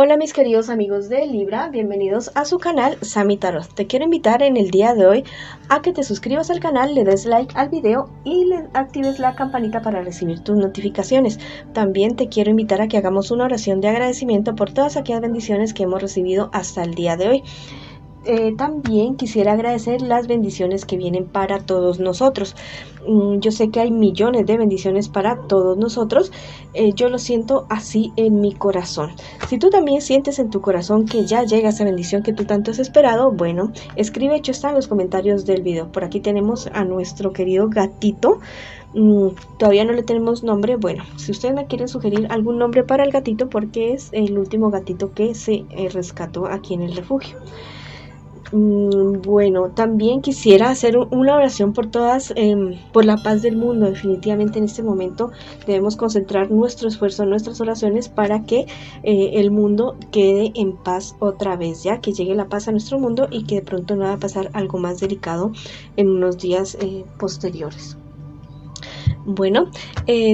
Hola mis queridos amigos de Libra, bienvenidos a su canal Sami Tarot. Te quiero invitar en el día de hoy a que te suscribas al canal, le des like al video y le actives la campanita para recibir tus notificaciones. También te quiero invitar a que hagamos una oración de agradecimiento por todas aquellas bendiciones que hemos recibido hasta el día de hoy. También quisiera agradecer las bendiciones que vienen para todos nosotros. Yo sé que hay millones de bendiciones para todos nosotros. Yo lo siento así en mi corazón. Si tú también sientes en tu corazón que ya llega esa bendición que tú tanto has esperado, bueno, escribe, hecho está en los comentarios del video. Por aquí tenemos a nuestro querido gatito. Todavía no le tenemos nombre. Bueno, si ustedes me quieren sugerir algún nombre para el gatito, porque es el último gatito que se rescató aquí en el refugio. Bueno, también quisiera hacer una oración por todas, por la paz del mundo. Definitivamente en este momento debemos concentrar nuestro esfuerzo, nuestras oraciones para que el mundo quede en paz otra vez, ya que llegue la paz a nuestro mundo y que de pronto no va a pasar algo más delicado en unos días posteriores. Bueno,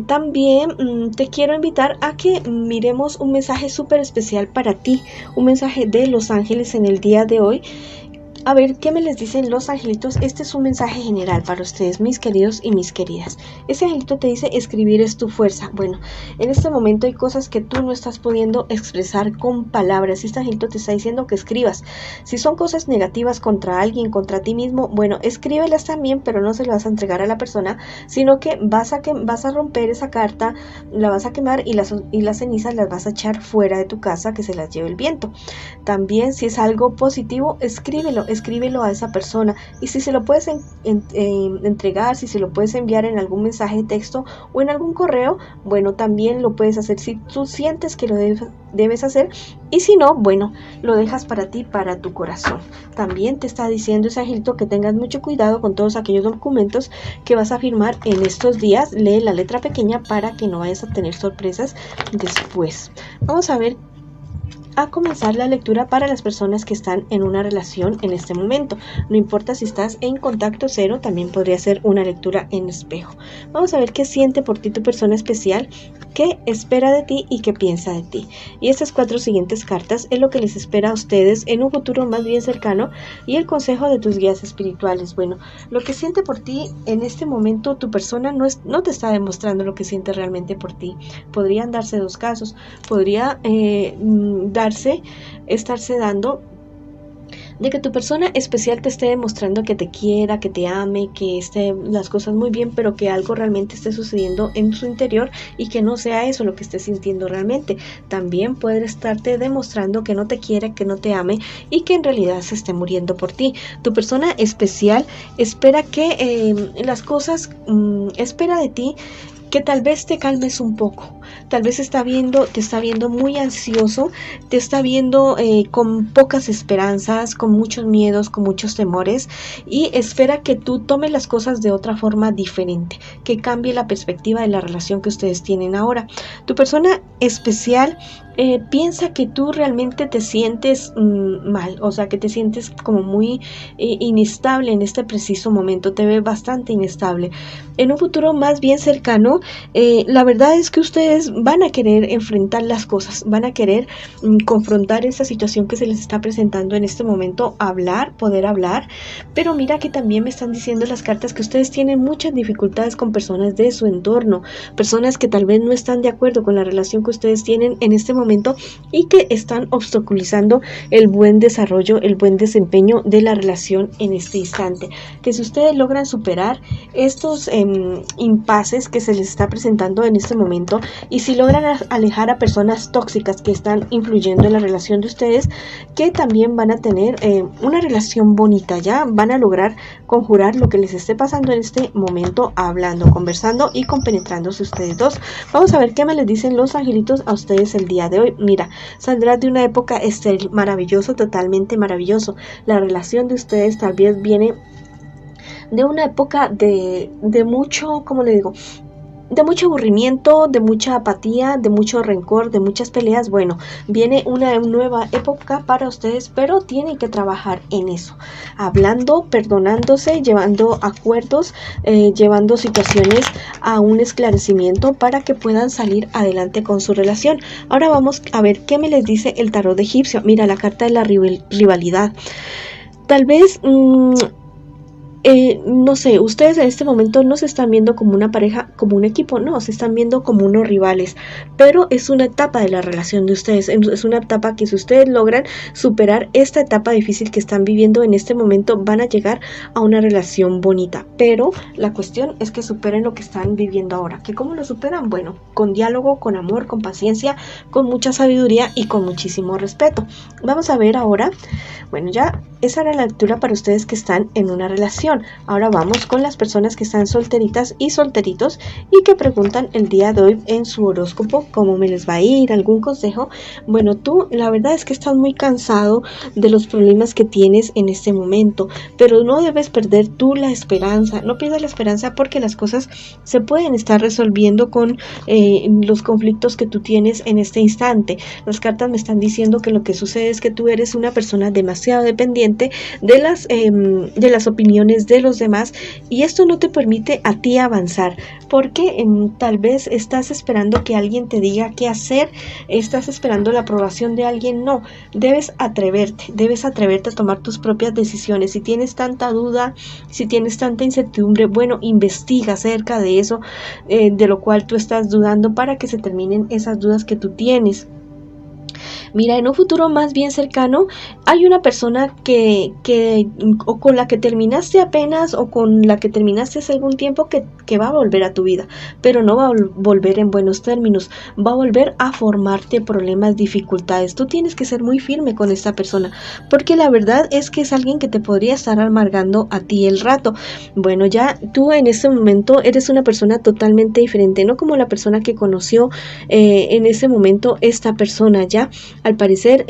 también te quiero invitar a que miremos un mensaje súper especial para ti, un mensaje de los ángeles en el día de hoy. A ver, ¿qué me les dicen los angelitos? Este es un mensaje general para ustedes, mis queridos y mis queridas. Ese angelito te dice, escribir es tu fuerza. Bueno, en este momento hay cosas que tú no estás pudiendo expresar con palabras. Este angelito te está diciendo que escribas. Si son cosas negativas contra alguien, contra ti mismo, bueno, escríbelas también, pero no se las vas a entregar a la persona, sino que vas a romper esa carta, la vas a quemar y las cenizas las vas a echar fuera de tu casa, que se las lleve el viento. También, si es algo positivo, escríbelo a esa persona, y si se lo puedes entregar, si se lo puedes enviar en algún mensaje de texto o en algún correo, bueno, también lo puedes hacer si tú sientes que lo debes hacer, y si no, bueno, lo dejas para ti, para tu corazón. También te está diciendo ese angelito que tengas mucho cuidado con todos aquellos documentos que vas a firmar en estos días. Lee la letra pequeña para que no vayas a tener sorpresas después. Vamos a comenzar la lectura para las personas que están en una relación en este momento. No importa si estás en contacto cero, también podría ser una lectura en espejo. Vamos a ver qué siente por ti tu persona especial, qué espera de ti y qué piensa de ti. Y estas 4 siguientes cartas es lo que les espera a ustedes en un futuro más bien cercano, y el consejo de tus guías espirituales. Bueno, lo que siente por ti en este momento tu persona no te está demostrando lo que siente realmente por ti. Podrían darse 2 casos. Podría estarse dando de que tu persona especial te esté demostrando que te quiera, que te ame, que esté las cosas muy bien, pero que algo realmente esté sucediendo en su interior y que no sea eso lo que estés sintiendo realmente. También puede estarte demostrando que no te quiere, que no te ame y que en realidad se esté muriendo por ti. Tu persona especial espera que espera de ti que tal vez te calmes un poco. Tal vez te está viendo muy ansioso, te está viendo con pocas esperanzas, con muchos miedos, con muchos temores, y espera que tú tomes las cosas de otra forma diferente, que cambie la perspectiva de la relación que ustedes tienen ahora. Tu persona especial piensa que tú realmente te sientes mal, o sea, que te sientes como muy inestable en este preciso momento, te ve bastante inestable. En un futuro más bien cercano, la verdad es que ustedes van a querer enfrentar las cosas, van a querer confrontar esa situación que se les está presentando en este momento, poder hablar, pero mira que también me están diciendo las cartas que ustedes tienen muchas dificultades con personas de su entorno, personas que tal vez no están de acuerdo con la relación que ustedes tienen en este momento y que están obstaculizando el buen desarrollo, el buen desempeño de la relación en este instante. Que si ustedes logran superar estos impases que se les está presentando en este momento, y si logran alejar a personas tóxicas que están influyendo en la relación de ustedes, que también van a tener una relación bonita, ya van a lograr conjurar lo que les esté pasando en este momento, hablando, conversando y compenetrándose ustedes dos. Vamos a ver qué me les dicen los angelitos a ustedes el día de hoy. Mira, saldrás de una época estéril, maravilloso, totalmente maravilloso. La relación de ustedes tal vez viene de una época de mucho, ¿cómo le digo?, de mucho aburrimiento, de mucha apatía, de mucho rencor, de muchas peleas. Bueno, viene una nueva época para ustedes, pero tienen que trabajar en eso, hablando, perdonándose, llevando acuerdos, llevando situaciones a un esclarecimiento para que puedan salir adelante con su relación. Ahora vamos a ver qué me les dice el tarot de egipcio. Mira, la carta de la rivalidad. Tal vez no sé, ustedes en este momento no se están viendo como una pareja, como un equipo, no, se están viendo como unos rivales, pero es una etapa de la relación de ustedes, es una etapa que si ustedes logran superar esta etapa difícil que están viviendo en este momento, van a llegar a una relación bonita, pero la cuestión es que superen lo que están viviendo ahora. ¿Que cómo lo superan? Bueno, con diálogo, con amor, con paciencia, con mucha sabiduría y con muchísimo respeto. Vamos a ver ahora, bueno, ya esa era la lectura para ustedes que están en una relación. Ahora vamos con las personas que están solteritas y solteritos y que preguntan el día de hoy en su horóscopo cómo me les va a ir, algún consejo. Bueno, tú la verdad es que estás muy cansado de los problemas que tienes en este momento, pero no debes perder tú la esperanza. No pierdas la esperanza porque las cosas se pueden estar resolviendo con los conflictos que tú tienes en este instante. Las cartas me están diciendo que lo que sucede es que tú eres una persona demasiado dependiente de las opiniones de los demás y esto no te permite a ti avanzar porque tal vez estás esperando que alguien te diga qué hacer, estás esperando la aprobación de alguien. No, debes atreverte a tomar tus propias decisiones. Si tienes tanta duda, si tienes tanta incertidumbre, bueno, investiga acerca de eso de lo cual tú estás dudando para que se terminen esas dudas que tú tienes. Mira, en un futuro más bien cercano hay una persona que o con la que terminaste apenas o con la que terminaste hace algún tiempo que va a volver a tu vida, pero no va a volver en buenos términos, va a volver a formarte problemas, dificultades. Tú tienes que ser muy firme con esta persona porque la verdad es que es alguien que te podría estar amargando a ti el rato. Bueno, ya tú en este momento eres una persona totalmente diferente, no como la persona que conoció en ese momento esta persona. Ya al parecer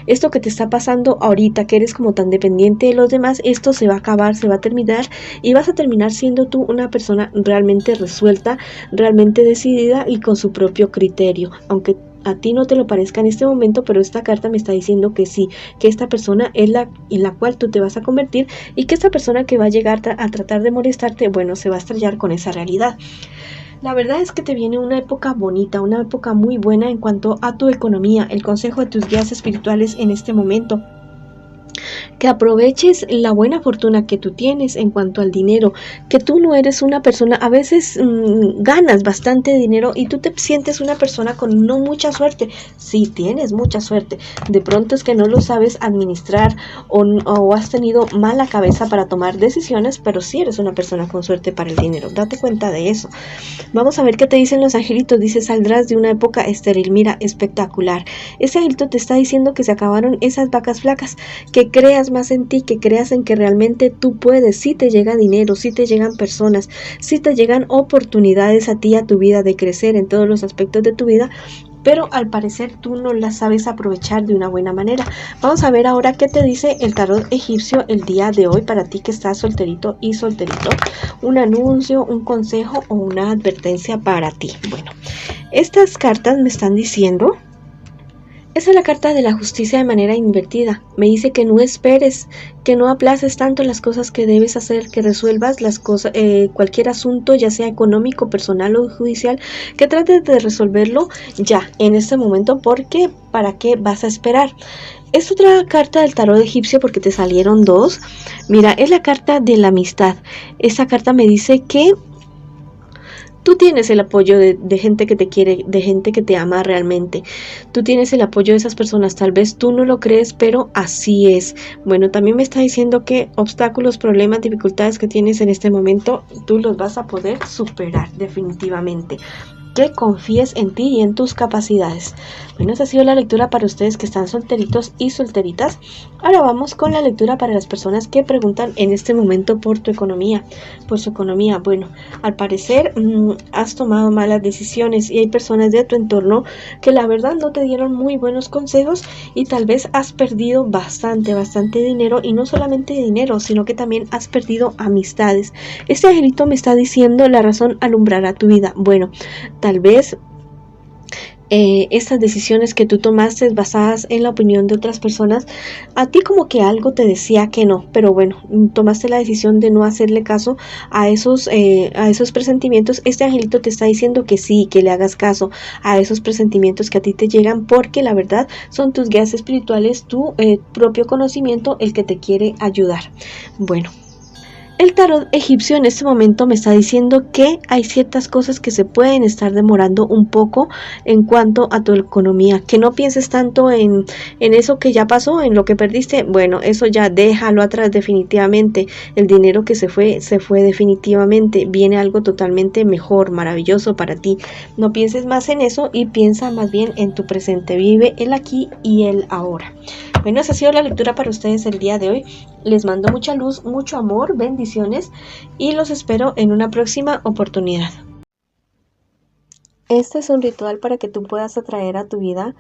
esto que te está pasando ahorita, que eres como tan dependiente de los demás, esto se va a acabar, se va a terminar y vas a terminar siendo tú una persona realmente resuelta, realmente decidida y con su propio criterio, aunque a ti no te lo parezca en este momento, pero esta carta me está diciendo que sí, que esta persona es la en la cual tú te vas a convertir y que esta persona que va a llegar a tratar de molestarte, bueno, se va a estrellar con esa realidad. La verdad es que te viene una época bonita, una época muy buena en cuanto a tu economía. El consejo de tus guías espirituales en este momento: que aproveches la buena fortuna que tú tienes en cuanto al dinero, que tú no eres una persona, a veces ganas bastante dinero y tú te sientes una persona con no mucha suerte. Sí, tienes mucha suerte, de pronto es que no lo sabes administrar o has tenido mala cabeza para tomar decisiones, pero sí eres una persona con suerte para el dinero, date cuenta de eso. Vamos a ver qué te dicen los angelitos. Dice: saldrás de una época estéril. Mira, espectacular. Ese angelito te está diciendo que se acabaron esas vacas flacas, que creas más en ti, que creas en que realmente tú puedes. Si te llega dinero, si te llegan personas, si te llegan oportunidades a ti, a tu vida, de crecer en todos los aspectos de tu vida, pero al parecer tú no las sabes aprovechar de una buena manera. Vamos a ver ahora qué te dice el tarot egipcio el día de hoy para ti que estás solterito y solterito. Un anuncio, un consejo o una advertencia para ti. Bueno, estas cartas me están diciendo: esa es la carta de la justicia de manera invertida. Me dice que no esperes, que no aplaces tanto las cosas que debes hacer, que resuelvas las cosas, cualquier asunto, ya sea económico, personal o judicial, que trates de resolverlo ya, en este momento, porque ¿para qué vas a esperar? Es otra carta del tarot egipcio porque te salieron dos. Mira, es la carta de la amistad. Esa carta me dice que tú tienes el apoyo de gente que te quiere, de gente que te ama realmente. Tú tienes el apoyo de esas personas. Tal vez tú no lo crees, pero así es. Bueno, también me está diciendo que obstáculos, problemas, dificultades que tienes en este momento, tú los vas a poder superar definitivamente. que confíes en ti y en tus capacidades. Bueno, esa ha sido la lectura para ustedes que están solteritos y solteritas. Ahora vamos con la lectura para las personas que preguntan en este momento por tu economía, por su economía. Bueno, al parecer has tomado malas decisiones y hay personas de tu entorno que la verdad no te dieron muy buenos consejos y tal vez has perdido bastante dinero, y no solamente dinero, sino que también has perdido amistades. Este angelito me está diciendo: la razón alumbrará tu vida. Bueno, tal vez estas decisiones que tú tomaste basadas en la opinión de otras personas, a ti como que algo te decía que no, pero bueno, tomaste la decisión de no hacerle caso a esos presentimientos. Este angelito te está diciendo que sí, que le hagas caso a esos presentimientos que a ti te llegan, porque la verdad son tus guías espirituales, tu propio conocimiento el que te quiere ayudar. Bueno, el tarot egipcio en este momento me está diciendo que hay ciertas cosas que se pueden estar demorando un poco en cuanto a tu economía. Que no pienses tanto en eso que ya pasó, en lo que perdiste. Bueno, eso ya déjalo atrás definitivamente. El dinero que se fue definitivamente. Viene algo totalmente mejor, maravilloso para ti. No pienses más en eso y piensa más bien en tu presente. Vive el aquí y el ahora. Bueno, esa ha sido la lectura para ustedes el día de hoy. Les mando mucha luz, mucho amor, bendiciones y los espero en una próxima oportunidad. Este es un ritual para que tú puedas atraer a tu vida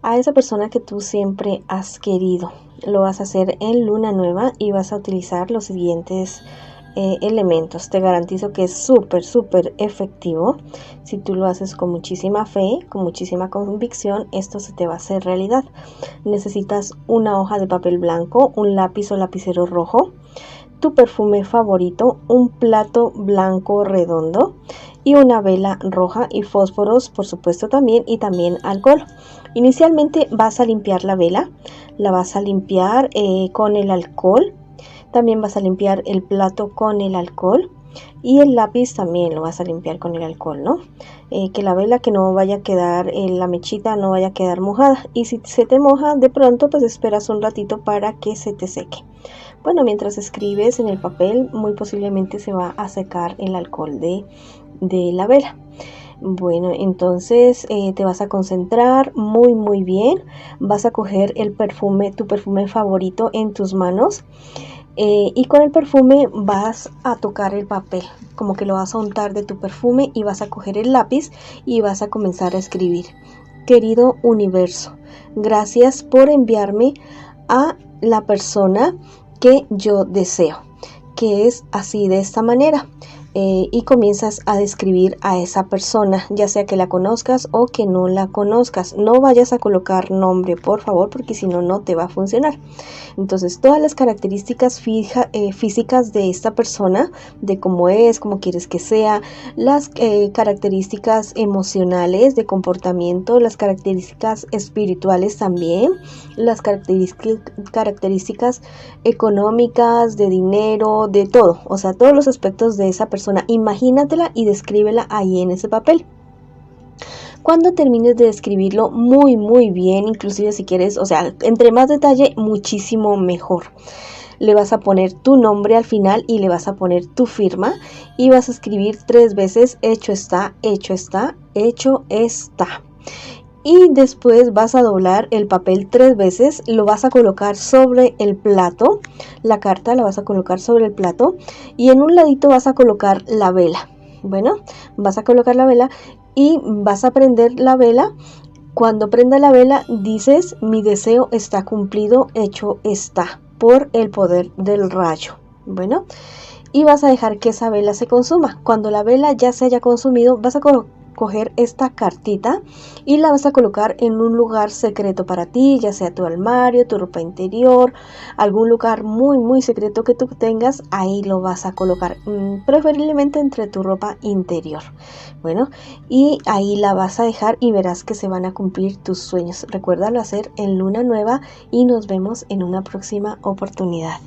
a esa persona que tú siempre has querido. Lo vas a hacer en luna nueva y vas a utilizar los siguientes elementos. Te garantizo que es súper efectivo. Si tú lo haces con muchísima fe, con muchísima convicción, esto se te va a hacer realidad. Necesitas una hoja de papel blanco, un lápiz o lapicero rojo, tu perfume favorito, un plato blanco redondo y una vela roja y fósforos, por supuesto, también, y también alcohol. Inicialmente vas a limpiar la vela, la vas a limpiar con el alcohol. También vas a limpiar el plato con el alcohol y el lápiz también lo vas a limpiar con el alcohol, ¿no? Que la vela que no vaya a quedar, la mechita no vaya a quedar mojada, y si se te moja de pronto, pues esperas un ratito para que se te seque. Bueno, mientras escribes en el papel, muy posiblemente se va a secar el alcohol de la vela. Bueno, entonces te vas a concentrar muy bien. Vas a coger el perfume, tu perfume favorito en tus manos. Y con el perfume vas a tocar el papel, como que lo vas a untar de tu perfume, y vas a coger el lápiz y vas a comenzar a escribir: querido universo, gracias por enviarme a la persona que yo deseo, que es así, de esta manera. Y comienzas a describir a esa persona, ya sea que la conozcas o que no la conozcas. No vayas a colocar nombre, por favor, porque si no, no te va a funcionar. Entonces, todas las características físicas de esta persona, de cómo es, cómo quieres que sea, las características emocionales de comportamiento, las características espirituales también, las características económicas, de dinero, de todo, o sea, todos los aspectos de esa persona. Imagínatela y descríbela ahí en ese papel. Cuando termines de describirlo muy bien, inclusive si quieres, o sea, entre más detalle, muchísimo mejor. Le vas a poner tu nombre al final y le vas a poner tu firma, y vas a escribir 3 veces: hecho está, hecho está, hecho está. Y después vas a doblar el papel 3 veces, lo vas a colocar sobre el plato, la carta la vas a colocar sobre el plato, y en un ladito vas a colocar la vela. Bueno, vas a colocar la vela y vas a prender la vela. Cuando prenda la vela dices: mi deseo está cumplido, hecho está, por el poder del rayo. Bueno, y vas a dejar que esa vela se consuma. Cuando la vela ya se haya consumido, vas a coger esta cartita y la vas a colocar en un lugar secreto para ti, ya sea tu armario, tu ropa interior, algún lugar muy secreto que tú tengas. Ahí lo vas a colocar, preferiblemente entre tu ropa interior. Bueno, y ahí la vas a dejar y verás que se van a cumplir tus sueños. Recuérdalo hacer en luna nueva y nos vemos en una próxima oportunidad.